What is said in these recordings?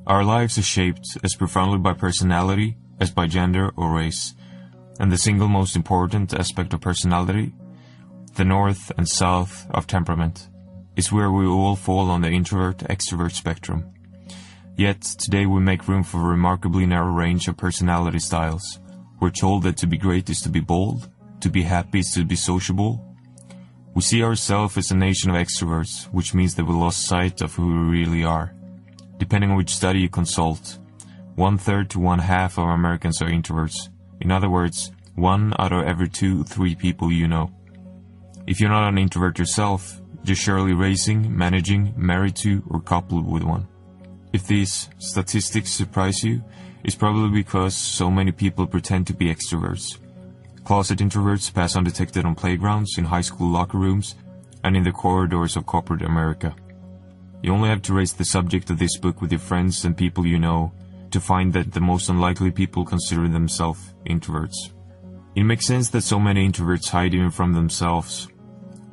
Our lives are shaped as profoundly by personality as by gender or race, and the single most important aspect of personality, the north and south of temperament, is where we all fall on the introvert-extrovert spectrum. Yet, today we make room for a remarkably narrow range of personality styles. We're told that to be great is to be bold, to be happy is to be sociable. We see ourselves as a nation of extroverts, which means that we lost sight of who we really are. Depending on which study you consult, 1/3 to 1/2 of Americans are introverts. In other words, 1 out of every 2-3 people you know. If you're not an introvert yourself, you're surely raising, managing, married to, or coupled with one. If these statistics surprise you, it's probably because so many people pretend to be extroverts. Closet introverts pass undetected on playgrounds, in high school locker rooms, and in the corridors of corporate America. You only have to raise the subject of this book with your friends and people you know to find that the most unlikely people consider themselves introverts. It makes sense that so many introverts hide even from themselves.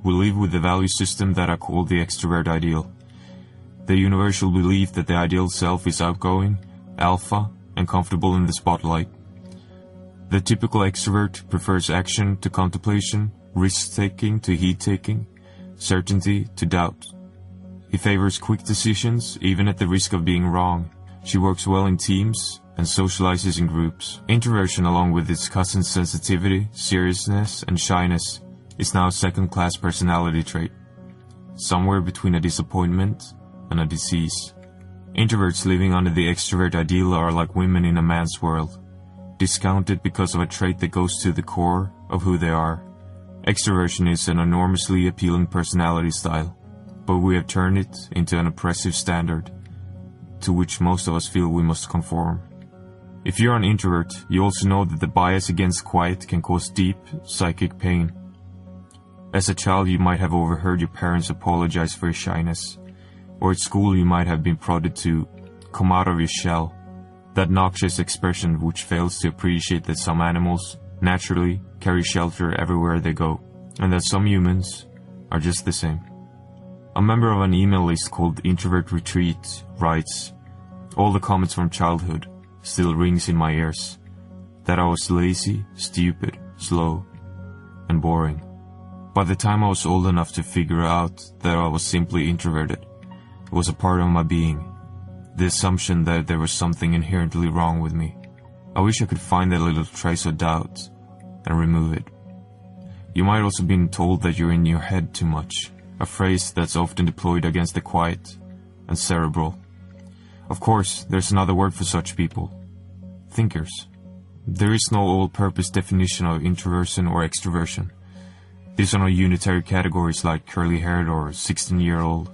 We live with the value system that I call the extrovert ideal. The universal belief that the ideal self is outgoing, alpha, and comfortable in the spotlight. The typical extrovert prefers action to contemplation, risk-taking to heat-taking, certainty to doubt. He favors quick decisions, even at the risk of being wrong. She works well in teams and socializes in groups. Introversion, along with its cousin sensitivity, seriousness, and shyness, is now a second-class personality trait, somewhere between a disappointment and a disease. Introverts living under the extrovert ideal are like women in a man's world, discounted because of a trait that goes to the core of who they are. Extroversion is an enormously appealing personality style, but we have turned it into an oppressive standard to which most of us feel we must conform. If you're an introvert, you also know that the bias against quiet can cause deep psychic pain. As a child, you might have overheard your parents apologize for your shyness, or at school you might have been prodded to come out of your shell, that noxious expression which fails to appreciate that some animals naturally carry shelter everywhere they go, and that some humans are just the same. A member of an email list called Introvert Retreat writes, "All the comments from childhood still rings in my ears, that I was lazy, stupid, slow, and boring. By the time I was old enough to figure out that I was simply introverted, it was a part of my being, the assumption that there was something inherently wrong with me. I wish I could find that little trace of doubt and remove it." You might also be told that you're in your head too much, a phrase that's often deployed against the quiet and cerebral. Of course, there's another word for such people: thinkers. There is no all-purpose definition of introversion or extroversion. These are no unitary categories like curly-haired or 16-year-old.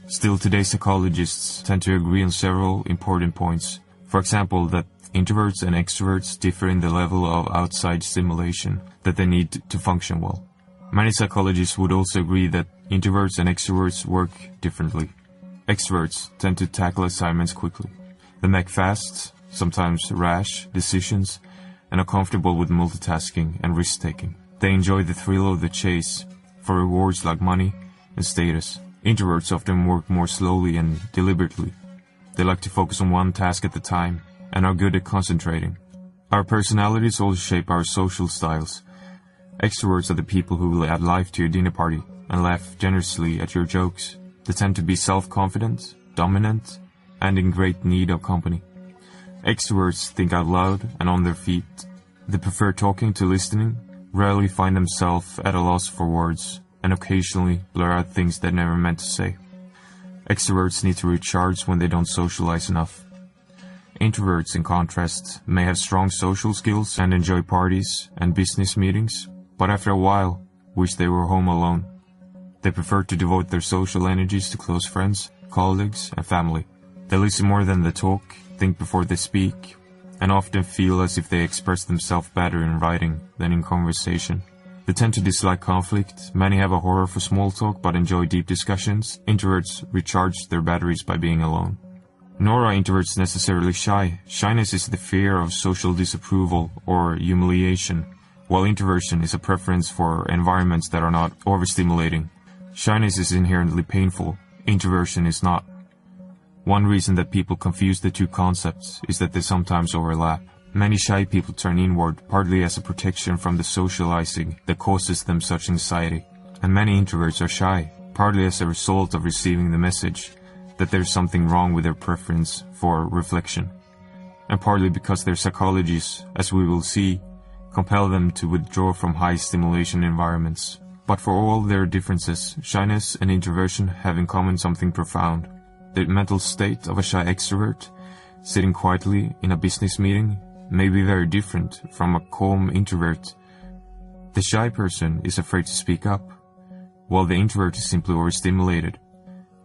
Still, today's psychologists tend to agree on several important points. For example, that introverts and extroverts differ in the level of outside stimulation that they need to function well. Many psychologists would also agree that introverts and extroverts work differently. Extroverts tend to tackle assignments quickly. They make fast, sometimes rash, decisions and are comfortable with multitasking and risk-taking. They enjoy the thrill of the chase for rewards like money and status. Introverts often work more slowly and deliberately. They like to focus on one task at a time and are good at concentrating. Our personalities also shape our social styles. Extroverts are the people who will add life to your dinner party and laugh generously at your jokes. They tend to be self-confident, dominant, and in great need of company. Extroverts think out loud and on their feet. They prefer talking to listening, rarely find themselves at a loss for words, and occasionally blur out things they never meant to say. Extroverts need to recharge when they don't socialize enough. Introverts, in contrast, may have strong social skills and enjoy parties and business meetings, but after a while, wish they were home alone. They prefer to devote their social energies to close friends, colleagues, and family. They listen more than they talk, think before they speak, and often feel as if they express themselves better in writing than in conversation. They tend to dislike conflict. Many have a horror for small talk but enjoy deep discussions. Introverts recharge their batteries by being alone. Nor are introverts necessarily shy. Shyness is the fear of social disapproval or humiliation, while introversion is a preference for environments that are not overstimulating. Shyness is inherently painful. Introversion is not. One reason that people confuse the two concepts is that they sometimes overlap. Many shy people turn inward partly as a protection from the socializing that causes them such anxiety, and many introverts are shy, partly as a result of receiving the message that there's something wrong with their preference for reflection, and partly because their psychologies, as we will see, compel them to withdraw from high stimulation environments. But for all their differences, shyness and introversion have in common something profound. The mental state of a shy extrovert, sitting quietly in a business meeting, may be very different from a calm introvert. The shy person is afraid to speak up, while the introvert is simply overstimulated.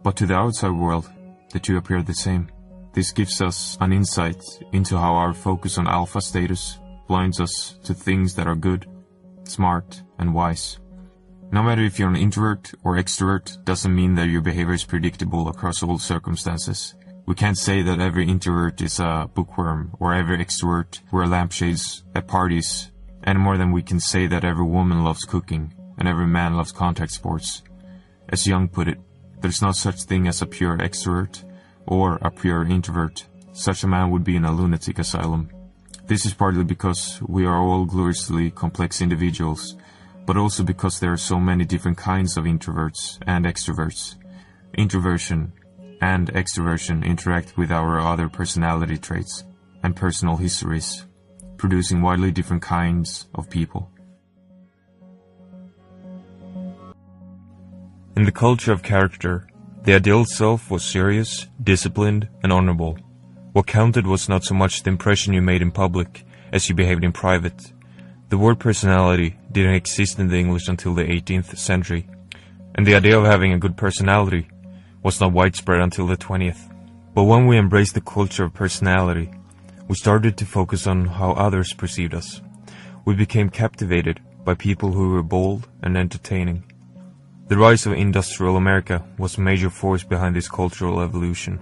But to the outside world, the two appear the same. This gives us an insight into how our focus on alpha status blinds us to things that are good, smart, and wise. No matter if you're an introvert or extrovert, doesn't mean that your behavior is predictable across all circumstances. We can't say that every introvert is a bookworm or every extrovert wears lampshades at parties, any more than we can say that every woman loves cooking and every man loves contact sports. As Jung put it, there's no such thing as a pure extrovert or a pure introvert. Such a man would be in a lunatic asylum. This is partly because we are all gloriously complex individuals, but also because there are so many different kinds of introverts and extroverts. Introversion and extroversion interact with our other personality traits and personal histories, producing widely different kinds of people. In the culture of character, the ideal self was serious, disciplined, and honorable. What counted was not so much the impression you made in public as you behaved in private. The word personality didn't exist in the English until the 18th century, and the idea of having a good personality was not widespread until the 20th. But when we embraced the culture of personality, we started to focus on how others perceived us. We became captivated by people who were bold and entertaining. The rise of industrial America was a major force behind this cultural evolution.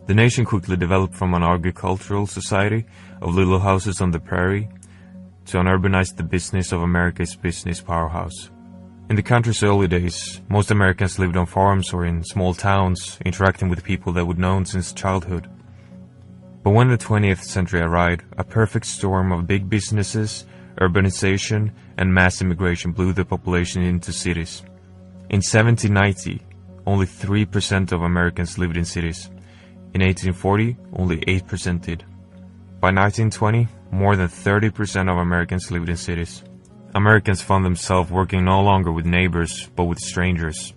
The nation quickly developed from an agricultural society of little houses on the prairie to an urbanized the business of America's business powerhouse. In the country's early days, most Americans lived on farms or in small towns, interacting with people they would known since childhood. But when the 20th century arrived, a perfect storm of big businesses, urbanization, and mass immigration blew the population into cities. In 1790, only 3% of Americans lived in cities. In 1840, only 8% did. By 1920, more than 30% of Americans lived in cities. Americans found themselves working no longer with neighbors, but with strangers.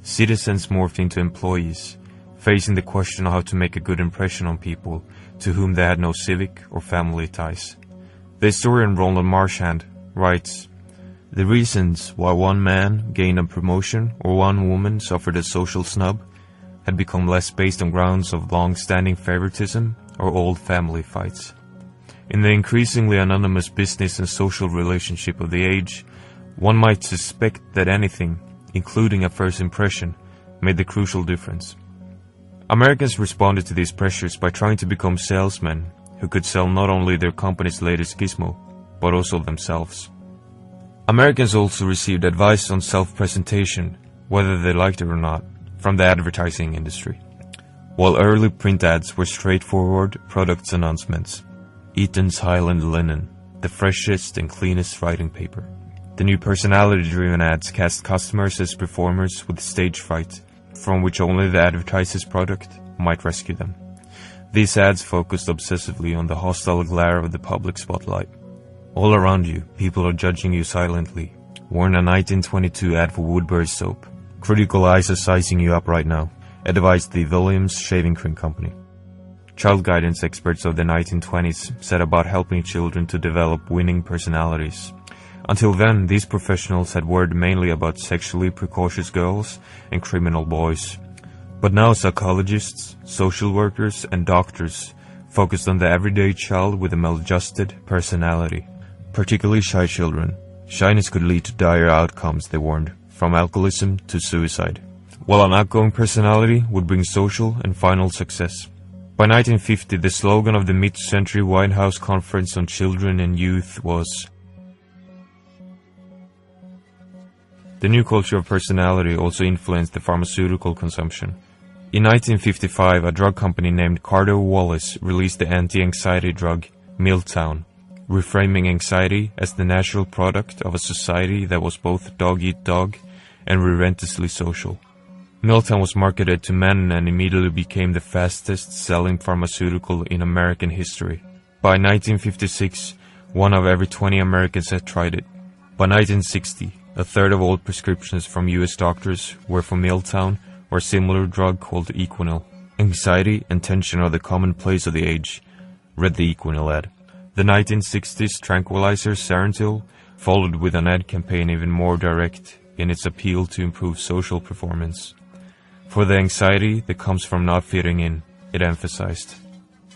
Citizens morphed into employees, facing the question of how to make a good impression on people to whom they had no civic or family ties. The historian Roland Marchand writes, "The reasons why one man gained a promotion or one woman suffered a social snub had become less based on grounds of long-standing favoritism or old family fights. In the increasingly anonymous business and social relationship of the age, one might suspect that anything, including a first impression, made the crucial difference." Americans responded to these pressures by trying to become salesmen who could sell not only their company's latest gizmo, but also themselves. Americans also received advice on self-presentation, whether they liked it or not, from the advertising industry. While early print ads were straightforward product announcements, Eaton's Highland linen, the freshest and cleanest writing paper. The new personality-driven ads cast customers as performers with stage fright, from which only the advertiser's product might rescue them. These ads focused obsessively on the hostile glare of the public spotlight. All around you, people are judging you silently. Warn a 1922 ad for Woodbury soap. Critical eyes are sizing you up right now, advised the Williams Shaving Cream Company. Child guidance experts of the 1920s set about helping children to develop winning personalities. Until then, these professionals had worried mainly about sexually precocious girls and criminal boys. But now psychologists, social workers, and doctors focused on the everyday child with a maladjusted personality. Particularly shy children. Shyness could lead to dire outcomes, they warned, from alcoholism to suicide, while an outgoing personality would bring social and final success. By 1950, the slogan of the mid-century White House Conference on Children and Youth was, The new culture of personality also influenced the pharmaceutical consumption. In 1955, a drug company named Carter Wallace released the anti-anxiety drug Miltown, reframing anxiety as the natural product of a society that was both dog-eat-dog and relentlessly social. Miltown was marketed to men and immediately became the fastest-selling pharmaceutical in American history. By 1956, 1 of every 20 Americans had tried it. By 1960, a third of all prescriptions from US doctors were for Miltown or a similar drug called Equinil. Anxiety and tension are the commonplace of the age, read the Equinil ad. The 1960s tranquilizer Serentil followed with an ad campaign even more direct in its appeal to improve social performance. For the anxiety that comes from not fitting in, it emphasized.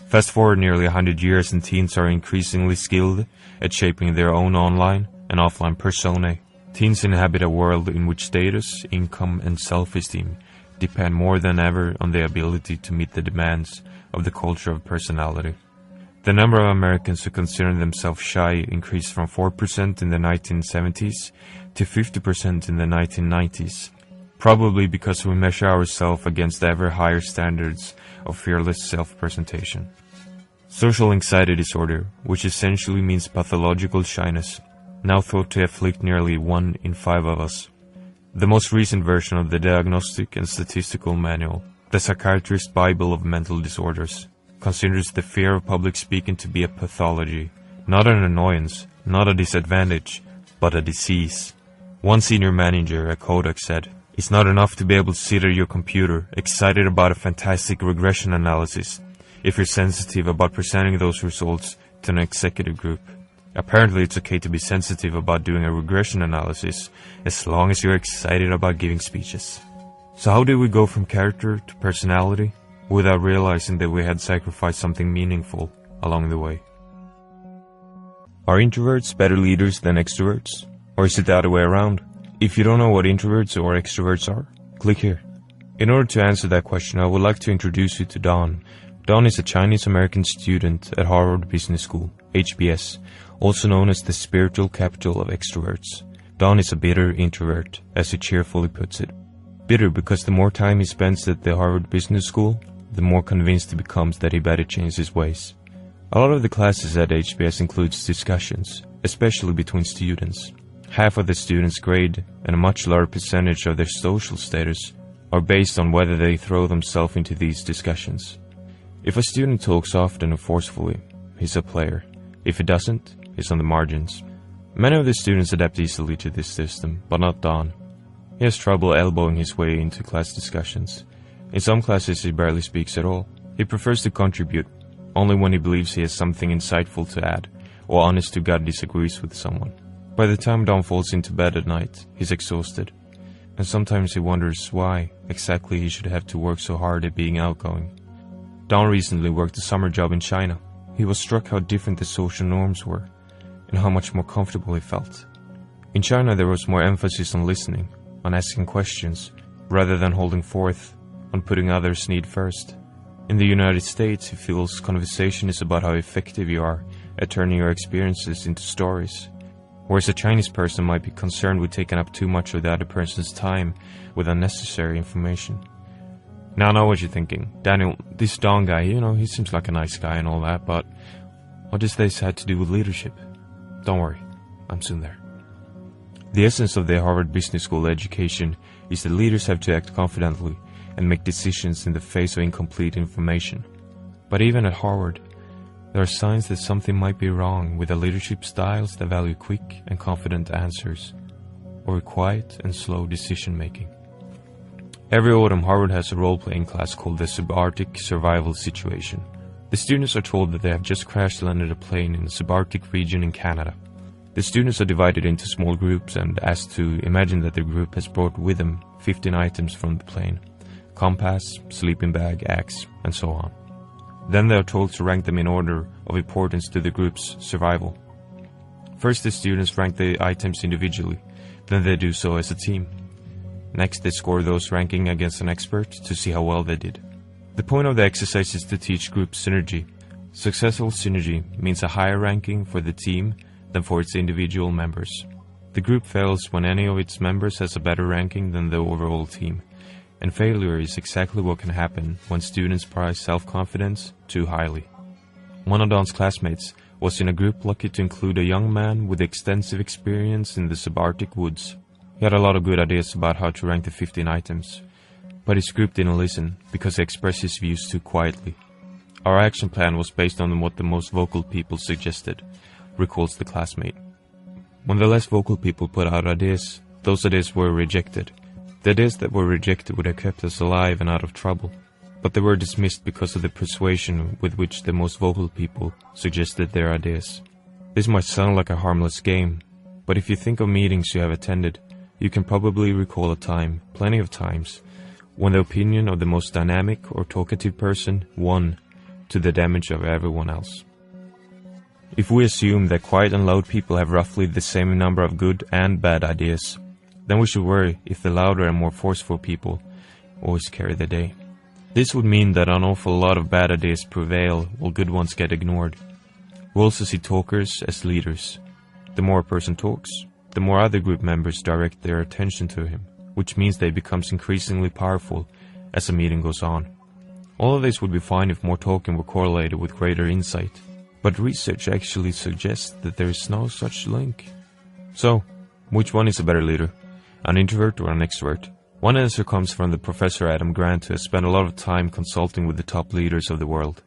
Fast forward nearly 100 years and teens are increasingly skilled at shaping their own online and offline personae. Teens inhabit a world in which status, income and self-esteem depend more than ever on the ability to meet the demands of the culture of personality. The number of Americans who consider themselves shy increased from 4% in the 1970s to 50% in the 1990s, probably because we measure ourselves against ever higher standards of fearless self-presentation. Social anxiety disorder, which essentially means pathological shyness, now thought to afflict nearly 1 in 5 of us. The most recent version of the Diagnostic and Statistical Manual, the Psychiatrist's Bible of Mental Disorders, considers the fear of public speaking to be a pathology, not an annoyance, not a disadvantage, but a disease. One senior manager at Kodak said, "It's not enough to be able to sit at your computer, excited about a fantastic regression analysis, if you're sensitive about presenting those results to an executive group. Apparently it's okay to be sensitive about doing a regression analysis, as long as you're excited about giving speeches." So how did we go from character to personality, without realizing that we had sacrificed something meaningful along the way? Are introverts better leaders than extroverts? Or is it the other way around? If you don't know what introverts or extroverts are, click here. In order to answer that question, I would like to introduce you to Don. Don is a Chinese-American student at Harvard Business School, HBS, also known as the spiritual capital of extroverts. Don is a bitter introvert, as he cheerfully puts it. Bitter because the more time he spends at the Harvard Business School, the more convinced he becomes that he better change his ways. A lot of the classes at HBS includes discussions, especially between students. Half of the students' grade and a much larger percentage of their social status are based on whether they throw themselves into these discussions. If a student talks often and forcefully, he's a player. If he doesn't, he's on the margins. Many of the students adapt easily to this system, but not Don. He has trouble elbowing his way into class discussions. In some classes he barely speaks at all. He prefers to contribute, only when he believes he has something insightful to add, or honest to God disagrees with someone. By the time Don falls into bed at night, he's exhausted, and sometimes he wonders why exactly he should have to work so hard at being outgoing. Don recently worked a summer job in China. He was struck how different the social norms were, and how much more comfortable he felt. In China there was more emphasis on listening, on asking questions, rather than holding forth, on putting others' need first. In the United States, he feels conversation is about how effective you are at turning your experiences into stories, whereas a Chinese person might be concerned with taking up too much of the other person's time with unnecessary information. Now I know what you're thinking. Daniel, this Don guy, he seems like a nice guy and all that, but what does this have to do with leadership? Don't worry, I'm soon there. The essence of the Harvard Business School education is that leaders have to act confidently and make decisions in the face of incomplete information. But even at Harvard, there are signs that something might be wrong with the leadership styles that value quick and confident answers, or quiet and slow decision-making. Every autumn, Harvard has a role-playing class called the Subarctic Survival Situation. The students are told that they have just crash-landed a plane in the subarctic region in Canada. The students are divided into small groups and asked to imagine that their group has brought with them 15 items from the plane: compass, sleeping bag, axe, and so on. Then they are told to rank them in order of importance to the group's survival. First, the students rank the items individually, then they do so as a team. Next, they score those ranking against an expert to see how well they did. The point of the exercise is to teach group synergy. Successful synergy means a higher ranking for the team than for its individual members. The group fails when any of its members has a better ranking than the overall team, and failure is exactly what can happen when students prize self-confidence too highly. One of Don's classmates was in a group lucky to include a young man with extensive experience in the subarctic woods. He had a lot of good ideas about how to rank the 15 items, but his group didn't listen because he expressed his views too quietly. Our action plan was based on what the most vocal people suggested, recalls the classmate. When the less vocal people put out ideas, those ideas were rejected. The ideas that were rejected would have kept us alive and out of trouble, but they were dismissed because of the persuasion with which the most vocal people suggested their ideas. This might sound like a harmless game, but if you think of meetings you have attended, you can probably recall a time, plenty of times, when the opinion of the most dynamic or talkative person won to the damage of everyone else. If we assume that quiet and loud people have roughly the same number of good and bad ideas, then we should worry if the louder and more forceful people always carry the day. This would mean that an awful lot of bad ideas prevail while good ones get ignored. We also see talkers as leaders. The more a person talks, the more other group members direct their attention to him, which means they become increasingly powerful as the meeting goes on. All of this would be fine if more talking were correlated with greater insight, but research actually suggests that there is no such link. So, which one is a better leader? An introvert or an extrovert? One answer comes from the Professor Adam Grant, who has spent a lot of time consulting with the top leaders of the world,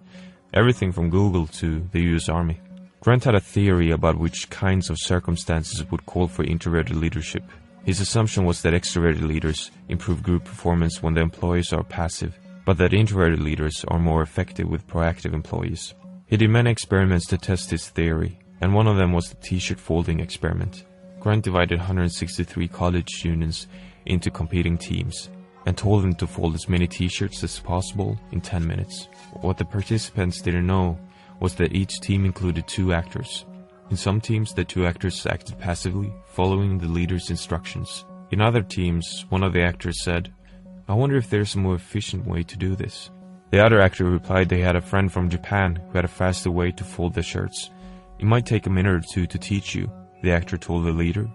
everything from Google to the US Army. Grant had a theory about which kinds of circumstances would call for introverted leadership. His assumption was that extroverted leaders improve group performance when the employees are passive, but that introverted leaders are more effective with proactive employees. He did many experiments to test his theory, and one of them was the t-shirt folding experiment. Grant divided 163 college students into competing teams and told them to fold as many t-shirts as possible in 10 minutes. What the participants didn't know was that each team included 2 actors. In some teams, the 2 actors acted passively, following the leader's instructions. In other teams, one of the actors said, "I wonder if there's a more efficient way to do this." The other actor replied they had a friend from Japan who had a faster way to fold the shirts. "It might take a minute or 2 to teach you," the actor told the leader,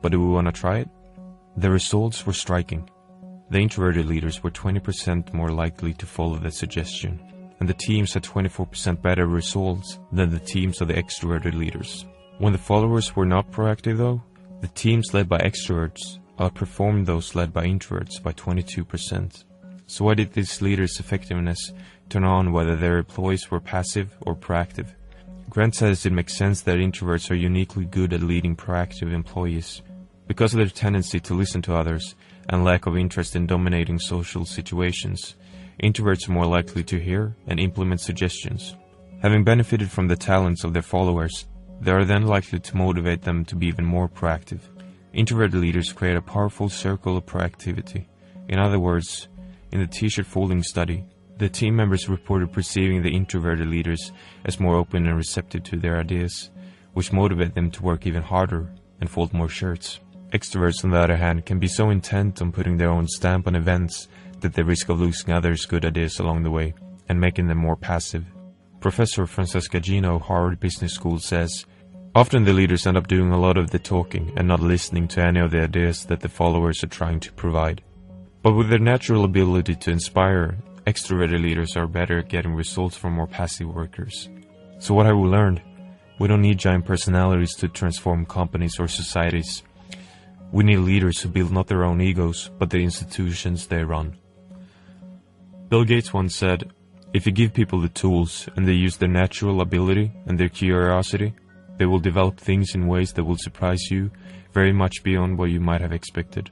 "but do we want to try it?" The results were striking. The introverted leaders were 20% more likely to follow the suggestion, and the teams had 24% better results than the teams of the extroverted leaders. When the followers were not proactive though, the teams led by extroverts outperformed those led by introverts by 22%. So why did these leaders' effectiveness turn on whether their employees were passive or proactive? Grant says it makes sense that introverts are uniquely good at leading proactive employees. Because of their tendency to listen to others and lack of interest in dominating social situations, introverts are more likely to hear and implement suggestions. Having benefited from the talents of their followers, they are then likely to motivate them to be even more proactive. Introverted leaders create a powerful circle of proactivity. In other words, in the t-shirt folding study, the team members reported perceiving the introverted leaders as more open and receptive to their ideas, which motivate them to work even harder and fold more shirts. Extroverts, on the other hand, can be so intent on putting their own stamp on events that they risk of losing others' good ideas along the way and making them more passive. Professor Francesca Gino of Harvard Business School says, "Often the leaders end up doing a lot of the talking and not listening to any of the ideas that the followers are trying to provide. But with their natural ability to inspire, extroverted leaders are better at getting results from more passive workers." So what have we learned? We don't need giant personalities to transform companies or societies. We need leaders who build not their own egos, but the institutions they run. Bill Gates once said, "If you give people the tools and they use their natural ability and their curiosity, they will develop things in ways that will surprise you very much beyond what you might have expected."